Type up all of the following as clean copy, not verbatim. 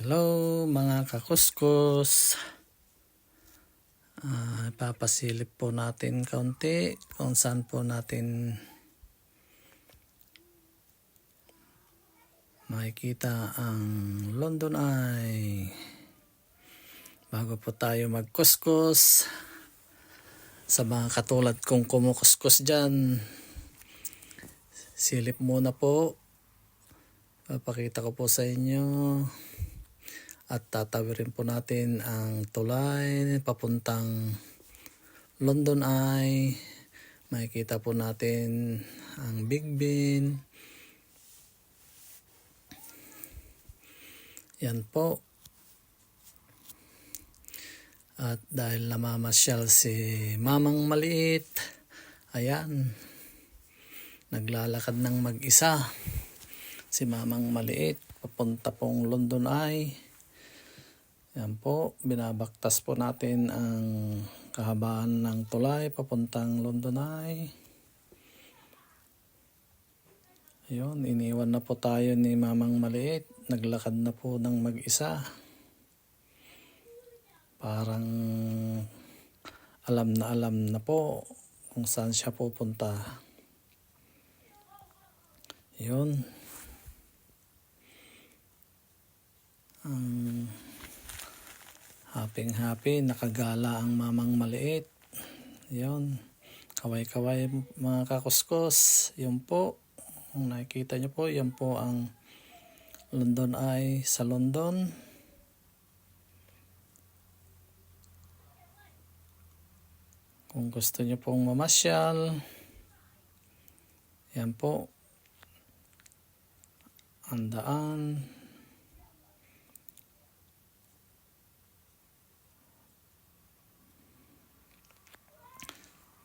Hello mga kakuskus. Ipapasilip po natin kaunti kung saan po natin makikita ang London Eye. Bago po tayo magkuskus, sa mga katulad kong kumukuskus dyan, silip muna po. Papakita ko po sa inyo. At tatawirin po natin ang tulay papuntang London Eye. Makikita po natin ang Big Ben. Yan po. At dahil namamasyal si Mamang Maliit, ayan, naglalakad ng mag-isa si Mamang Maliit papunta pong London Eye. Yan po, binabaktas po natin ang kahabaan ng tulay papuntang London Eye. Ayun, iniwan na po tayo ni Mamang Maliit. Naglakad na po ng mag-isa. Parang alam na po kung saan siya pupunta. Ayun. Happy, nakagala ang Mamang Maliit. Yun, kaway-kaway mga kakuskus. Yun po, kung nakikita nyo po, yan po ang London Eye sa London. Kung gusto nyo pong mamasyal, yan po, ang daan.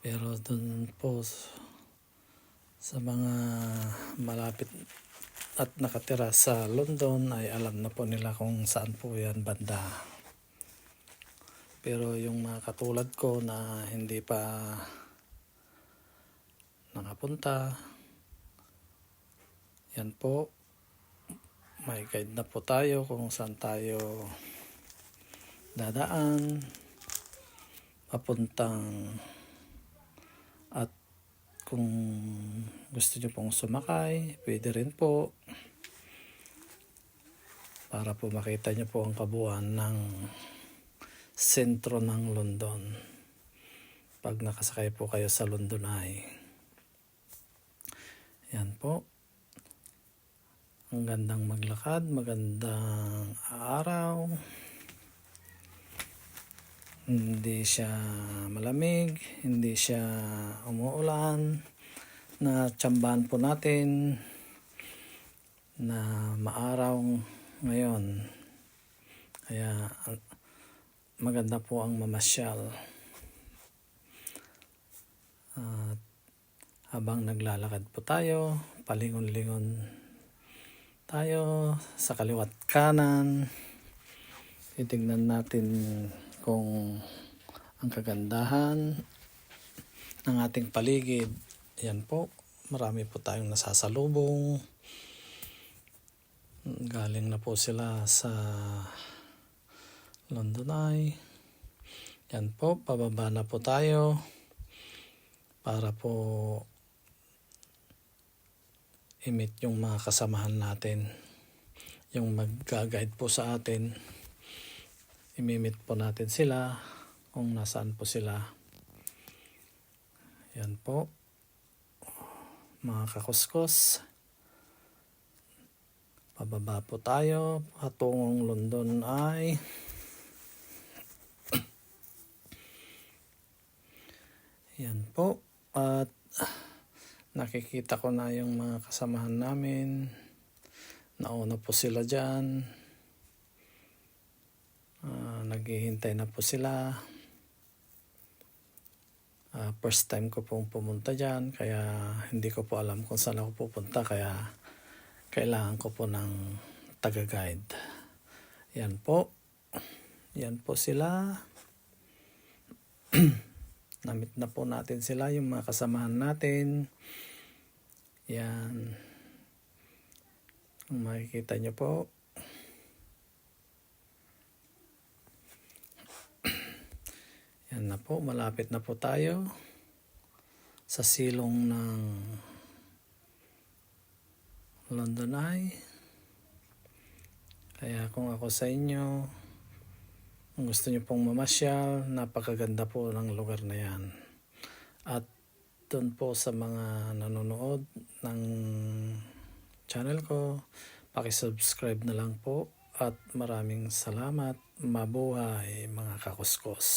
Pero dun po sa mga malapit at nakatira sa London ay alam na po nila kung saan po yan banda. Pero yung mga katulad ko na hindi pa nakapunta, yan po, may guide na po tayo kung saan tayo dadaan papuntang. At kung gusto nyo pong sumakay, pwede rin po para po makita nyo po ang kabuuan ng sentro ng London pag nakasakay po kayo sa London Eye. Yan po, ang gandang maglakad, magandang araw, hindi siya malamig, hindi siya umuulan, na tsambahan po natin na maaraw ngayon. Kaya maganda po ang mamasyal. At habang naglalakad po tayo, palingon-lingon tayo sa kaliwat kanan. Titignan natin kung ang kagandahan ng ating paligid. Yan po, marami po tayong nasasalubong. Galing na po sila sa London Eye. Yan po, pababa na po tayo para po i-meet yung mga kasamahan natin. Yung mag-guide po sa atin. I-meet po natin sila kung nasaan po sila. Yan po, mga kakuskus. Pababa po tayo patungong London Eye. Yan po, at nakikita ko na yung mga kasamahan namin. Nauna po sila dyan. Naghihintay na po sila. First time ko pong pumunta dyan, kaya hindi ko po alam kung saan ako pupunta, kaya kailangan ko po ng taga-guide. Yan po sila. Namit na po natin sila, yung mga kasamahan natin. Yan, kung makikita nyo po, Yan na po, malapit na po tayo sa silong ng London Eye. Kaya kung ako sa inyo, kung gusto nyo pong mamasyal, napakaganda po ng lugar na yan. At doon po sa mga nanonood ng channel ko, pakisubscribe na lang po at maraming salamat. Mabuhay mga kakuskos.